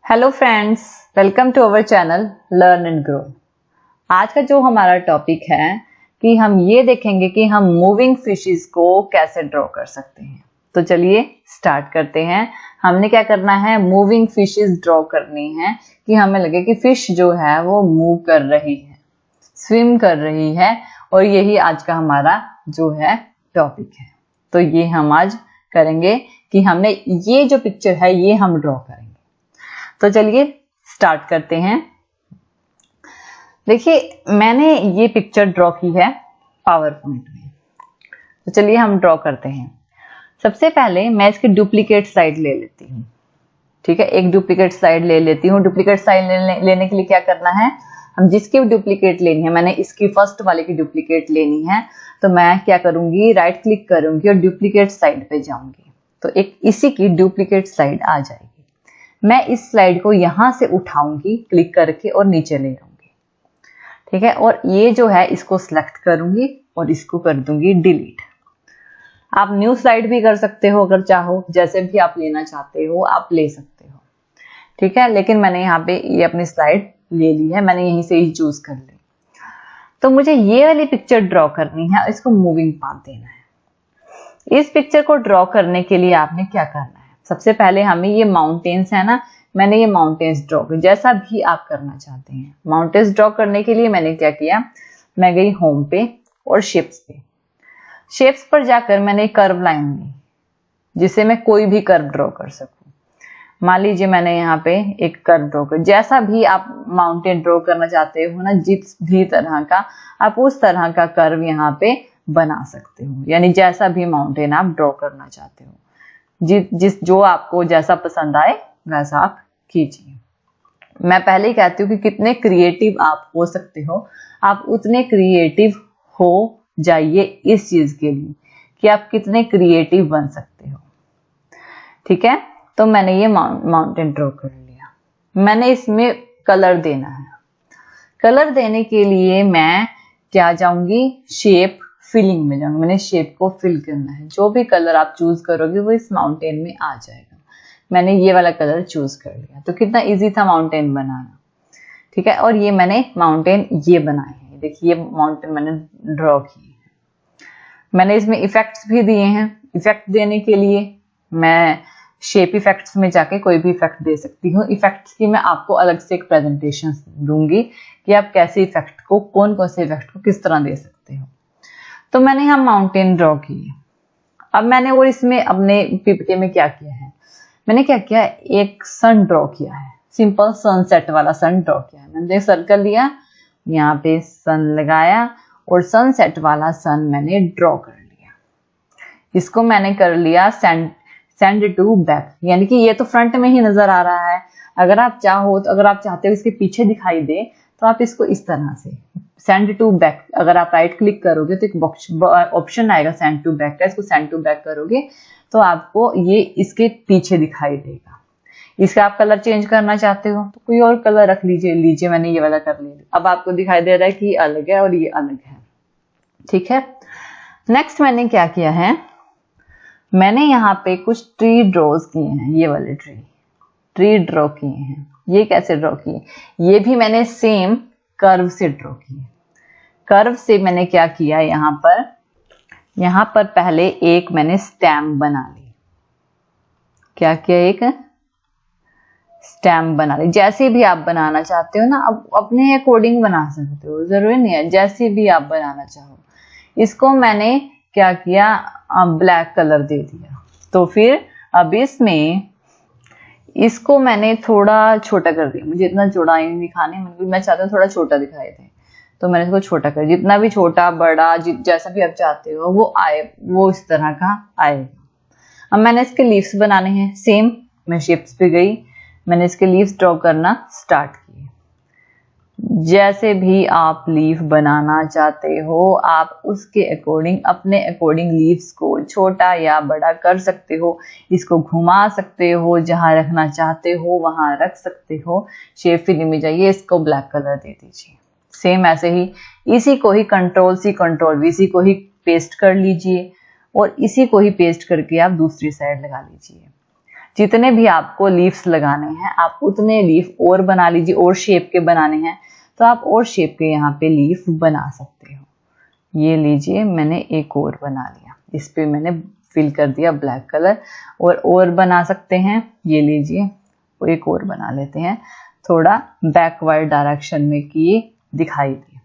Hello friends, welcome to our channel learn and grow. आज का जो हमारा टॉपिक है कि हम ये देखेंगे कि हम मूविंग फिशेस को कैसे ड्रॉ कर सकते हैं। तो चलिए स्टार्ट करते हैं। हमने क्या करना है, मूविंग फिशेस ड्रॉ करनी है कि हमें लगे कि फिश जो है वो मूव कर रही है, स्विम कर रही है, और यही आज का हमारा जो है टॉपिक है। तो ये हम आज करेंगे कि हमने ये जो पिक्चर है ये हम ड्रॉ करेंगे। तो चलिए स्टार्ट करते हैं। देखिए, मैंने ये पिक्चर ड्रॉ की है पावर पॉइंट में। तो चलिए हम ड्रॉ करते हैं। सबसे पहले मैं इसकी डुप्लीकेट स्लाइड ले लेती हूँ। ठीक है, एक डुप्लीकेट स्लाइड ले लेती हूँ। डुप्लीकेट स्लाइड लेने के लिए क्या करना है, हम जिसकी डुप्लीकेट लेनी है, मैंने इसकी फर्स्ट वाले की डुप्लीकेट लेनी है, तो मैं क्या करूंगी, राइट क्लिक करूंगी और डुप्लीकेट स्लाइड पे जाऊंगी। तो एक इसी की डुप्लीकेट स्लाइड आ जाएगी। मैं इस स्लाइड को यहां से उठाऊंगी क्लिक करके और नीचे ले आऊंगी। ठीक है, और ये जो है इसको सिलेक्ट करूंगी और इसको कर दूंगी डिलीट। आप न्यू स्लाइड भी कर सकते हो, अगर चाहो, जैसे भी आप लेना चाहते हो आप ले सकते हो। ठीक है, लेकिन मैंने यहाँ पे ये अपनी स्लाइड ले ली है, मैंने यहीं से ही चूज कर ली। तो मुझे ये वाली पिक्चर ड्रॉ करनी है, इसको मूविंग पाथ देना है। इस पिक्चर को ड्रॉ करने के लिए आपने क्या करना है, सबसे पहले हमें ये माउंटेन्स है ना, मैंने ये माउंटेन्स ड्रॉ कर, जैसा भी आप करना चाहते हैं। माउंटेन्स ड्रॉ करने के लिए मैंने क्या किया, मैं गई होम पे और शेप्स पे। शेप्स पर जाकर मैंने कर्व लाइन ली, जिससे मैं कोई भी कर्व ड्रॉ कर सकूं। मान लीजिए मैंने यहाँ पे एक कर्व ड्रॉ कर, जैसा भी आप माउंटेन ड्रॉ करना चाहते हो ना, जिस भी तरह का, आप उस तरह का कर्व यहाँ पे बना सकते हो। यानी जैसा भी माउंटेन आप ड्रॉ करना चाहते हो, जिस जो आपको जैसा पसंद आए वैसा आप कीजिए। मैं पहले ही कहती हूँ कि कितने क्रिएटिव आप हो सकते हो, आप उतने क्रिएटिव हो जाइए इस चीज के लिए कि आप कितने क्रिएटिव बन सकते हो। ठीक है, तो मैंने ये माउंटेन ड्रॉ कर लिया। मैंने इसमें कलर देना है। कलर देने के लिए मैं क्या जाऊंगी, शेप फिलिंग में जाऊंगी। मैंने शेप को फिल करना है। जो भी कलर आप चूज करोगे वो इस माउंटेन में आ जाएगा। मैंने ये वाला कलर चूज कर लिया। तो कितना इजी था माउंटेन बनाना। ठीक है, और ये मैंने माउंटेन ये बनाए हैं। देखिए ये माउंटेन मैंने ड्रॉ किए हैं। मैंने इसमें इफेक्ट्स भी दिए हैं। इफेक्ट देने के लिए मैं शेप इफेक्ट्स में जाके कोई भी इफेक्ट दे सकती हूँ। इफेक्ट्स की मैं आपको अलग से एक प्रेजेंटेशन दूंगी कि आप कैसे इफेक्ट को, कौन कौन से इफेक्ट को किस तरह दे सकते हो। तो मैंने यहाँ माउंटेन ड्रॉ की है। अब मैंने और इसमें अपने पीपीटी में क्या किया है, मैंने क्या किया, एक सन ड्रॉ किया है। सिंपल सनसेट वाला सन ड्रॉ किया है। मैंने सर्कल लिया, यहाँ पे सन लगाया और सनसेट वाला सन मैंने ड्रॉ कर लिया। इसको मैंने कर लिया सेंड टू बैक, यानी कि ये तो फ्रंट में ही नजर आ रहा है। अगर आप चाहो तो, अगर आप चाहते हो इसके पीछे दिखाई दे, तो आप इसको इस तरह से सेंड टू बैक, अगर आप राइट क्लिक करोगे तो एक ऑप्शन आएगा सेंड टू बैक का। इसको सेंड टू बैक करोगे तो आपको ये इसके पीछे दिखाई देगा। इसका आप कलर चेंज करना चाहते हो तो कोई और कलर रख लीजिए। मैंने ये वाला कर लिया। अब आपको दिखाई दे रहा है कि ये अलग है और ये अलग है। ठीक है, नेक्स्ट मैंने क्या किया है, मैंने यहाँ पे कुछ ट्री ड्रॉज किए हैं। ये वाले ट्री ड्रॉ किए हैं। ये कैसे ड्रॉ किए, ये भी मैंने सेम कर्व से ड्रॉ किए। कर्व से मैंने क्या किया, यहाँ पर पहले एक मैंने स्टैम्प बना ली। क्या किया, एक स्टैम्प बना ली। जैसे भी आप बनाना चाहते हो ना, अब अपने अकॉर्डिंग बना सकते हो, जरूरी नहीं है, जैसे भी आप बनाना चाहो। इसको मैंने क्या किया, ब्लैक कलर दे दिया। तो फिर अब इसमें इसको मैंने थोड़ा छोटा कर दिया। मुझे इतना चौड़ा नहीं दिखाने, मैं चाहती हूँ थोड़ा छोटा दिखाई दे, तो मैंने इसको छोटा कर, जितना भी छोटा बड़ा जैसा भी आप चाहते हो वो आए, वो इस तरह का आएगा। अब मैंने इसके लीव्स बनाने हैं। सेम मैं शेप्स पे गई, मैंने इसके लीव्स ड्रॉ करना स्टार्ट किए। जैसे भी आप लीफ बनाना चाहते हो आप उसके अकॉर्डिंग, अपने अकॉर्डिंग लीव्स को छोटा या बड़ा कर सकते हो। इसको घुमा सकते हो, जहां रखना चाहते हो वहां रख सकते हो। शेप फिलिंग में जाइए, इसको ब्लैक कलर दे दीजिए। सेम ऐसे ही इसी को ही कंट्रोल सी कंट्रोल वी, इसी को ही पेस्ट कर लीजिए और इसी को ही पेस्ट करके आप दूसरी साइड लगा लीजिए। जितने भी आपको लीव्स लगाने हैं आप उतने लीफ और बना लीजिए, और शेप के बनाने हैं तो आप और शेप के यहाँ पे लीफ बना सकते हो। ये लीजिए मैंने एक और बना लिया, इस पे मैंने फिल कर दिया ब्लैक कलर, और बना सकते हैं। ये लीजिए एक और बना लेते हैं, थोड़ा बैकवर्ड डायरेक्शन में कि दिखाई दे,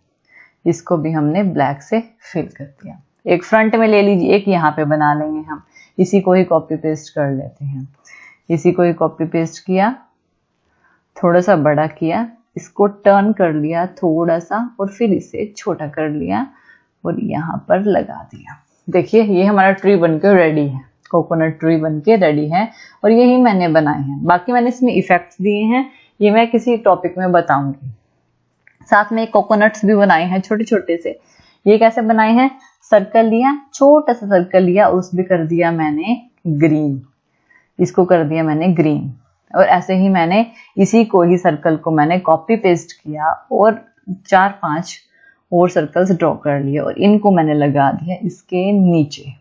इसको भी हमने ब्लैक से फिल कर दिया। एक फ्रंट में ले लीजिए, एक यहाँ पे बना लेंगे हम, इसी को ही कॉपी पेस्ट कर लेते हैं। इसी को ही कॉपी पेस्ट किया, थोड़ा सा बड़ा किया, इसको टर्न कर लिया थोड़ा सा और फिर इसे छोटा कर लिया और यहाँ पर लगा दिया। देखिए ये हमारा ट्री बनके रेडी है, कोकोनट ट्री बनके रेडी है, और यही मैंने बनाए हैं। बाकी मैंने इसमें इफेक्ट्स दिए हैं, ये मैं किसी टॉपिक में बताऊंगी। साथ में कोकोनट्स भी बनाए हैं छोटे छोटे से। ये कैसे बनाए हैं, सर्कल लिया, छोटा सा सर्कल लिया, उस भी कर दिया मैंने ग्रीन, इसको कर दिया मैंने ग्रीन, और ऐसे ही मैंने इसी को ही सर्कल को मैंने कॉपी पेस्ट किया और 4-5 और सर्कल्स ड्रॉ कर लिए और इनको मैंने लगा दिया इसके नीचे।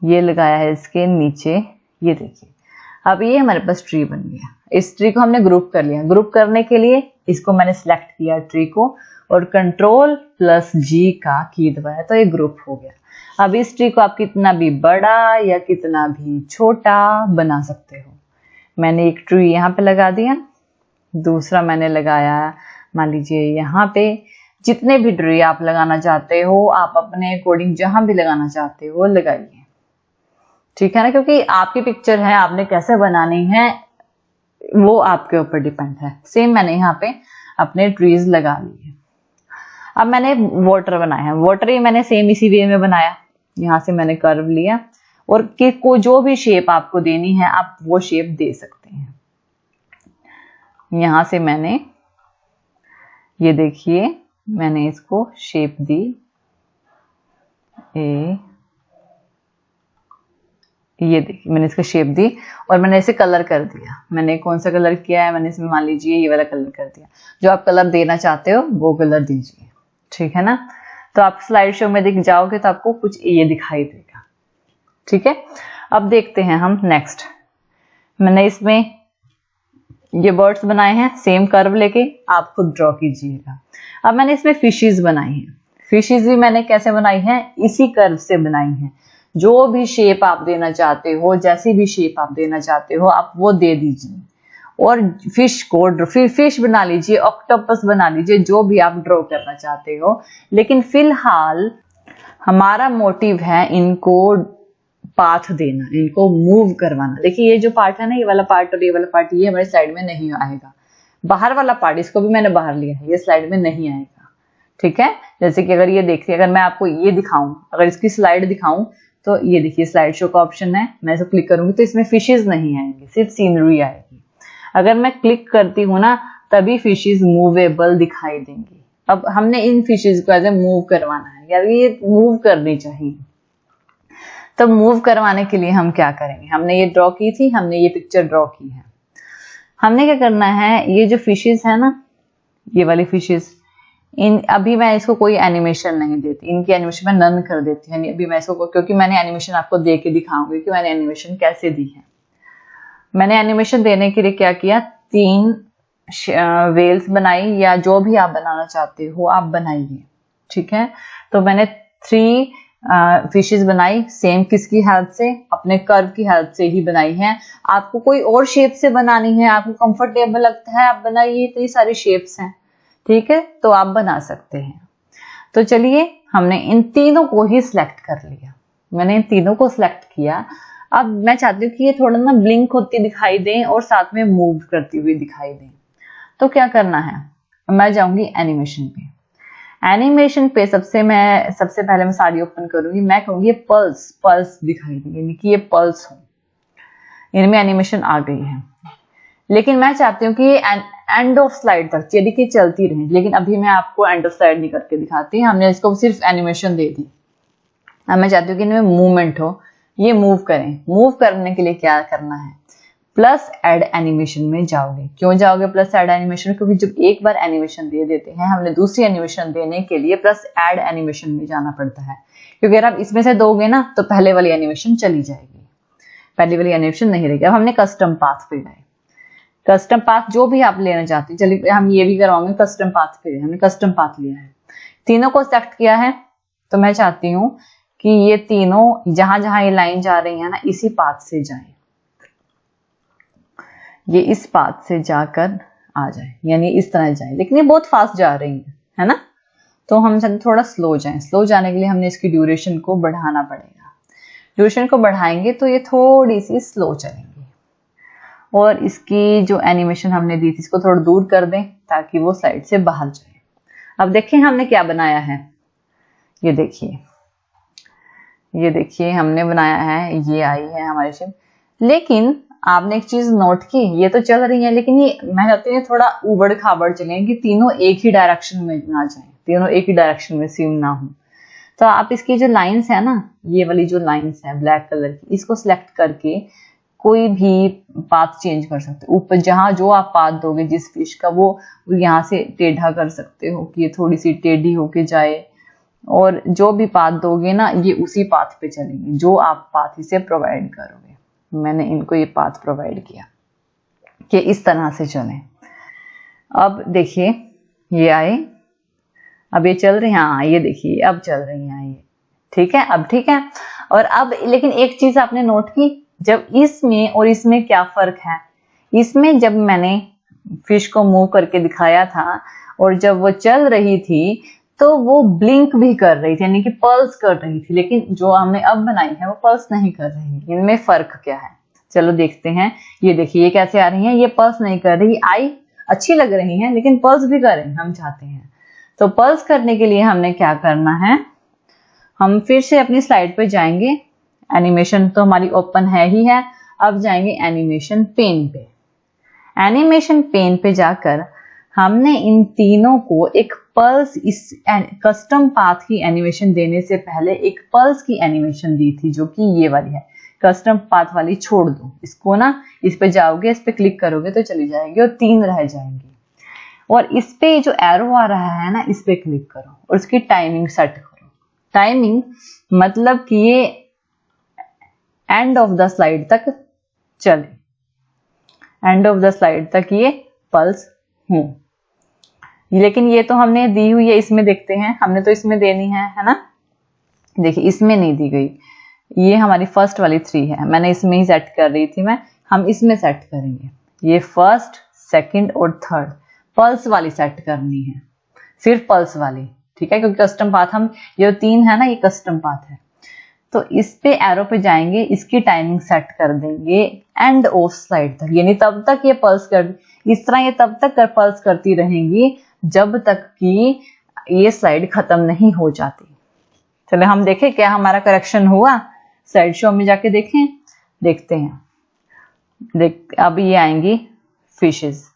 ये लगाया है इसके नीचे, ये देखिए अब ये हमारे पास ट्री बन गया। इस ट्री को हमने ग्रुप कर लिया। ग्रुप करने के लिए इसको मैंने सिलेक्ट किया ट्री को और Ctrl+G का की दबाया तो ये ग्रुप हो गया। अब इस ट्री को आप कितना भी बड़ा या कितना भी छोटा बना सकते हो। मैंने एक ट्री यहाँ पे लगा दिया, दूसरा मैंने लगाया मान लीजिए यहाँ पे। जितने भी ट्री आप लगाना चाहते हो आप अपने अकॉर्डिंग जहां भी लगाना चाहते हो लगाइए, ठीक है ना, क्योंकि आपकी पिक्चर है, आपने कैसे बनानी है वो आपके ऊपर डिपेंड है। सेम मैंने यहाँ पे अपने ट्रीज लगा लिए। अब मैंने वाटर बनाया है, वाटर ही मैंने सेम इसी वे में बनाया। यहाँ से मैंने कर्व लिया और कि को जो भी शेप आपको देनी है आप वो शेप दे सकते हैं। यहां से मैंने ये देखिए मैंने इसको शेप दी, ये देखिए मैंने इसका शेप दी और मैंने इसे कलर कर दिया। मैंने कौन सा कलर किया है, मैंने इसमें मान लीजिए ये वाला कलर कर दिया। जो आप कलर देना चाहते हो वो कलर दीजिए, ठीक है ना। तो आप स्लाइड शो में दिख जाओगे तो आपको कुछ ये दिखाई देगा, ठीक है। अब देखते हैं हम नेक्स्ट। मैंने इसमें ये बर्ड्स बनाए हैं, सेम कर्व लेके आप खुद ड्रॉ कीजिएगा। अब मैंने इसमें फिशेस बनाई हैं। फिशेस भी मैंने कैसे बनाई हैं, इसी कर्व से बनाई हैं। जो भी शेप आप देना चाहते हो, जैसी भी शेप आप देना चाहते हो आप वो दे दीजिए और फिश को फिश बना लीजिए, ऑक्टोपस बना लीजिए, जो भी आप ड्रॉ करना चाहते हो। लेकिन फिलहाल हमारा मोटिव है इनको पाथ देना, इनको मूव करवाना। देखिए ये जो पार्ट है ना, ये वाला पार्ट और ये वाला पार्ट, ये हमारे स्लाइड में नहीं आएगा। बाहर वाला पार्ट इसको भी मैंने बाहर लिया है, ये स्लाइड में नहीं आएगा, ठीक है। जैसे कि अगर ये देखिए, अगर मैं आपको ये दिखाऊं, अगर इसकी स्लाइड दिखाऊं तो ये देखिए स्लाइड शो का ऑप्शन है, मैं इसे क्लिक करूंगी तो इसमें फिशेस नहीं आएंगे, सिर्फ सीनरी आएगी। अगर मैं क्लिक करती हूँ ना तभी फिशेस मूवेबल दिखाई देंगी। अब हमने इन फिशेस को ऐसे मूव करवाना है, यार ये मूव करनी चाहिए। तो मूव करवाने के लिए हम क्या करेंगे, हमने ये ड्रॉ की थी, हमने ये पिक्चर ड्रॉ की है। हमने क्या करना है, ये जो फिशेस है ना, ये वाली फिशेस, इन अभी मैं इसको कोई एनिमेशन नहीं देती, इनकी एनिमेशन मैं नन कर देती हूँ अभी मैं इसको, क्योंकि मैंने एनिमेशन आपको दे के दिखाऊंगी कि मैंने एनिमेशन कैसे दी है। मैंने एनिमेशन देने के लिए क्या किया, 3 वेल्स बनाई, या जो भी आप बनाना चाहते हो आप बनाइए, ठीक है। तो मैंने 3 फिशेस बनाई, सेम किसकी हेल्प से, अपने कर्व की हेल्प से ही बनाई है। आपको कोई और शेप से बनानी है, आपको कंफर्टेबल लगता है आप बनाइए, तो ये सारी शेप्स हैं, ठीक है, तो आप बना सकते हैं। तो चलिए हमने इन तीनों को ही सिलेक्ट कर लिया, मैंने इन तीनों को सिलेक्ट किया। अब मैं चाहती हूँ कि ये थोड़ा ना ब्लिंक होती दिखाई दें और साथ में मूव करती हुई दिखाई दें। तो क्या करना है, मैं जाऊंगी एनिमेशन पे। एनिमेशन पे सबसे पहले मैं सारी ओपन करूंगी, मैं कहूंगी पल्स दिखाई दे, यानी कि ये पल्स हो, इनमें एनिमेशन आ गई है। लेकिन मैं चाहती हूँ कि ये एंड ऑफ स्लाइड तक चली की चलती रहे, लेकिन अभी मैं आपको एंड ऑफ स्लाइड नहीं करके दिखाती, हमने इसको सिर्फ एनिमेशन दे दी। अब मैं चाहती हूँ कि इनमें मूवमेंट हो, ये मूव करें। मूव करने के लिए क्या करना है, प्लस एड एनिमेशन में जाओगे। क्यों जाओगे प्लस एड एनिमेशन, क्योंकि जब एक बार एनिमेशन दे देते हैं, हमने दूसरी एनिमेशन देने के लिए प्लस एड एनिमेशन में जाना पड़ता है, क्योंकि अगर आप इसमें से दोगे ना तो पहले वाली एनिमेशन चली जाएगी। पहली वाली एनिमेशन नहीं रहेगी। अब हमने कस्टम पाथ पे गए, कस्टम पाथ जो भी आप लेना चाहते हैं, चलिए हम ये भी करवाएंगे कस्टम पाथ पे। हमने कस्टम पाथ लिया है, तीनों को सेलेक्ट किया है, तो मैं चाहती हूं कि ये तीनों जहां जहां ये लाइन जा रही है ना, इसी पाथ से जाएं, ये इस पाथ से जाकर आ जाए, यानी इस तरह जाए। लेकिन ये बहुत फास्ट जा रही है ना, तो हम थोड़ा स्लो जाएं। स्लो जाने के लिए हमने इसकी ड्यूरेशन को बढ़ाना पड़ेगा। ड्यूरेशन को बढ़ाएंगे तो ये थोड़ी सी स्लो चलेंगी। और इसकी जो एनिमेशन हमने दी थी, इसको थोड़ा दूर कर दें ताकि वो स्लाइड से बाहर जाए। अब देखिए हमने क्या बनाया है, ये देखिए, ये देखिए हमने बनाया है, ये आई है हमारी शिप। लेकिन आपने एक चीज नोट की, ये तो चल रही है लेकिन ये मैं चाहती हूँ थोड़ा उबड़ खाबड़ चलें कि तीनों एक ही डायरेक्शन में ना जाए, तीनों एक ही डायरेक्शन में स्विम ना हो। तो आप इसकी जो लाइंस है ना, ये वाली जो लाइंस है ब्लैक कलर की, इसको सिलेक्ट करके कोई भी पाथ चेंज कर सकते हो। ऊपर जहां जो आप पाथ दोगे जिस फिश का, वो यहाँ से टेढ़ा कर सकते हो कि ये थोड़ी सी टेढ़ी होके जाए, और जो भी पाथ दोगे ना ये उसी पाथ पे चलेंगे जो आप पाथ इसे प्रोवाइड करोगे। मैंने इनको ये पाथ प्रोवाइड किया कि इस तरह से चलें। अब देखिए ये आए, अब ये चल रही है, हाँ ये देखिए अब चल रही है ये, ठीक है, अब ठीक है। और अब लेकिन एक चीज आपने नोट की, जब इसमें और इसमें क्या फर्क है। इसमें जब मैंने फिश को मूव करके दिखाया था और जब वो चल रही थी तो वो ब्लिंक भी कर रही थी, यानी कि पल्स कर रही थी। लेकिन जो हमने अब बनाई है वो पल्स नहीं कर रही। इनमें फर्क क्या है, चलो देखते हैं। ये देखिए ये कैसे आ रही है, ये पल्स नहीं कर रही, आई अच्छी लग रही है लेकिन पल्स भी करें हम चाहते हैं। तो पल्स करने के लिए हमने क्या करना है, हम फिर से अपनी स्लाइड पे जाएंगे। एनिमेशन तो हमारी ओपन है ही है, अब जाएंगे एनिमेशन पेन पे। एनिमेशन पेन पे जाकर हमने इन तीनों को एक पल्स, इस कस्टम पाथ की एनिमेशन देने से पहले एक पल्स की एनिमेशन दी थी, जो कि ये वाली है। कस्टम पाथ वाली छोड़ दो इसको ना, इस पे जाओगे, इस पे क्लिक करोगे तो चली जाएगी और 3 रह जाएंगी। और इस पे जो एरो आ रहा है ना, इस पे क्लिक करो और उसकी टाइमिंग सेट करो। टाइमिंग मतलब कि ये एंड ऑफ द स्लाइड तक चले, एंड ऑफ द स्लाइड तक ये पल्स हो। लेकिन ये तो हमने दी हुई है, इसमें देखते हैं, हमने तो इसमें देनी है ना। देखिए इसमें नहीं दी गई, ये हमारी फर्स्ट वाली 3 है, मैंने इसमें ही सेट कर रही थी मैं, हम इसमें सेट करेंगे। ये फर्स्ट, सेकंड और थर्ड पल्स वाली सेट करनी है, सिर्फ पल्स वाली, ठीक है, क्योंकि कस्टम पाथ हम ये 3 है ना, ये कस्टम पाथ है। तो इस पे एरो पे जाएंगे, इसकी टाइमिंग सेट कर देंगे एंड ऑफ स्लाइड तक, यानी तब तक ये पल्स कर, इस तरह ये तब तक पल्स करती रहेंगी जब तक कि ये स्लाइड खत्म नहीं हो जाती। चले हम देखें क्या हमारा करेक्शन हुआ, स्लाइड शो में जाके देखें, देखते हैं। देख अब ये आएंगी फिशेस,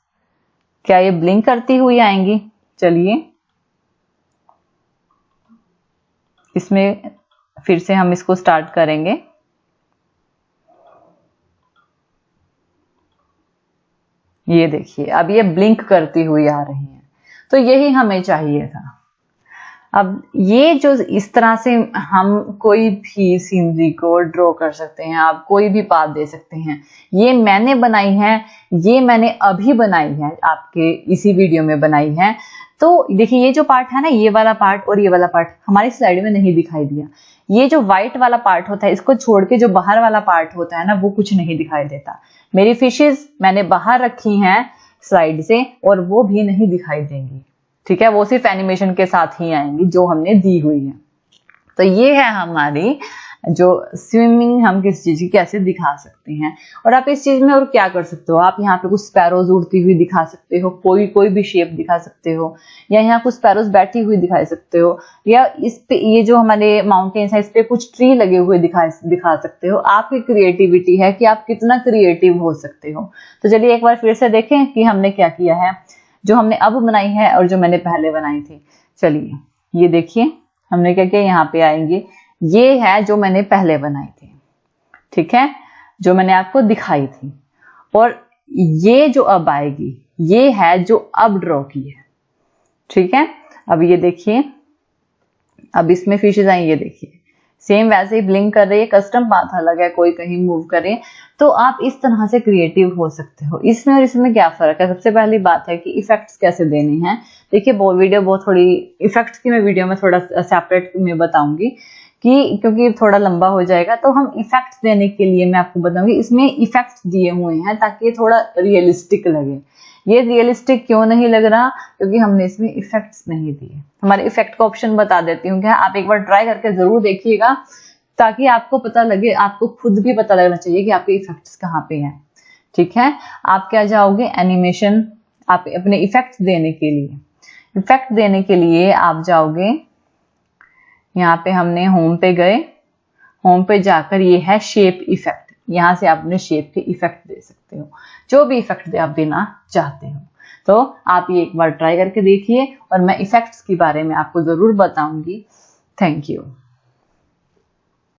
क्या ये ब्लिंक करती हुई आएंगी। चलिए इसमें फिर से हम इसको स्टार्ट करेंगे। ये देखिए अब ये ब्लिंक करती हुई आ रही है, तो यही हमें चाहिए था। अब ये जो इस तरह से हम कोई भी सीनरी को ड्रॉ कर सकते हैं, आप कोई भी पाथ दे सकते हैं। ये मैंने बनाई है, ये मैंने अभी बनाई है, आपके इसी वीडियो में बनाई है। तो देखिए ये जो पार्ट है ना, ये वाला पार्ट और ये वाला पार्ट हमारी स्लाइड में नहीं दिखाई दिया। ये जो व्हाइट वाला पार्ट होता है, इसको छोड़ के जो बाहर वाला पार्ट होता है ना, वो कुछ नहीं दिखाई देता। मेरी फिशेस मैंने बाहर रखी हैं स्लाइड से और वो भी नहीं दिखाई देंगी, ठीक है, वो सिर्फ एनिमेशन के साथ ही आएंगी जो हमने दी हुई है। तो ये है हमारी जो स्विमिंग हम किस चीज की कैसे दिखा सकते हैं। और आप इस चीज में और क्या कर सकते हो, आप यहाँ पे कुछ स्पैरोज उड़ती हुई दिखा सकते हो, कोई भी शेप दिखा सकते हो, या यहाँ कुछ स्पैरोज बैठी हुई दिखा सकते हो, या इस पे ये जो हमारे माउंटेन्स है इस पे कुछ ट्री लगे हुए दिखा सकते हो। आपकी क्रिएटिविटी है कि आप कितना क्रिएटिव हो सकते हो। तो चलिए एक बार फिर से देखें कि हमने क्या किया है, जो हमने अब बनाई है और जो मैंने पहले बनाई थी। चलिए ये देखिए हमने क्या किया, यहाँ पे आएंगे, ये है जो मैंने पहले बनाई थी, ठीक है, जो मैंने आपको दिखाई थी। और ये जो अब आएगी ये है जो अब ड्रॉ की है, ठीक है। अब ये देखिए, अब इसमें फिशेज आई, ये देखिए सेम वैसे ही ब्लिंक कर रही है, कस्टम पाथ अलग है, कोई कहीं मूव करे, तो आप इस तरह से क्रिएटिव हो सकते हो। इसमें और इसमें क्या फर्क है? सबसे पहली बात है कि इफेक्ट्स कैसे देने हैं। देखिए वीडियो बहुत थोड़ी इफेक्ट्स की मैं वीडियो में थोड़ा सेपरेट में बताऊंगी कि क्योंकि थोड़ा लंबा हो जाएगा, तो हम इफेक्ट्स देने के लिए मैं आपको बताऊंगी इसमें इफेक्ट्स दिए हुए हैं ताकि ये थोड़ा रियलिस्टिक लगे। ये रियलिस्टिक क्यों नहीं लग रहा? क्योंकि हमने इसमें इफेक्ट्स नहीं दिए। हमारे इफेक्ट का ऑप्शन बता देती हूँ, क्या आप एक बार ट्राई करके जरूर देखिएगा ताकि आपको पता लगे, आपको खुद भी पता लगना चाहिए कि आपके इफेक्ट्स कहाँ पे हैं। ठीक है, आप क्या जाओगे एनिमेशन, आप अपने इफेक्ट्स देने के लिए, इफेक्ट देने के लिए आप जाओगे, यहाँ पे हमने होम पे गए, होम पे जाकर ये है शेप इफेक्ट, यहाँ से आप अपने शेप के इफेक्ट दे सकते हो, जो भी इफेक्ट आप देना चाहते हो। तो आप ये एक बार ट्राई करके देखिए और मैं इफेक्ट्स के बारे में आपको जरूर बताऊंगी। Thank you.